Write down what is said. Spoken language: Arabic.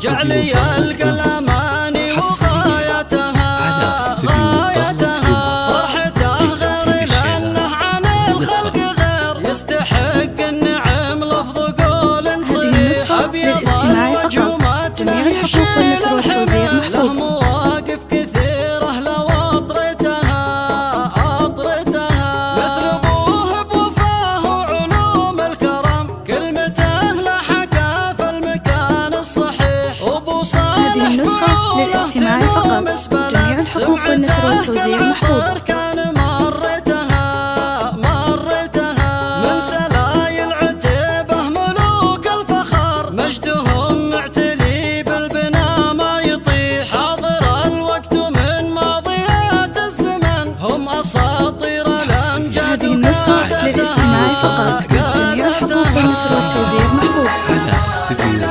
جعلي يلقى الأماني وغايتها فرحته غير لأنه عن الخلق غير يستحق النعم لفظ قول صريح أبيض الوجه ومتنه يشيل الحمل له مواقف كثيرة لو أطرتها مثل أبوه بوفاه وعلوم الكرم كلمته لحقه في المكان الصحيح وأبو صالح فعوله تنوم اسبله سمعته كالعطر كان مرتها من سلايل عتيبه ملوك الفخر مجدهم معتلي بالبنا ما يطيح حاضر الوقت من ماضيات الزمن هم أساطير الأمجاد للاستماع فقط. جميع الحقوق والنشر والتوزيع محفوظ. على استديو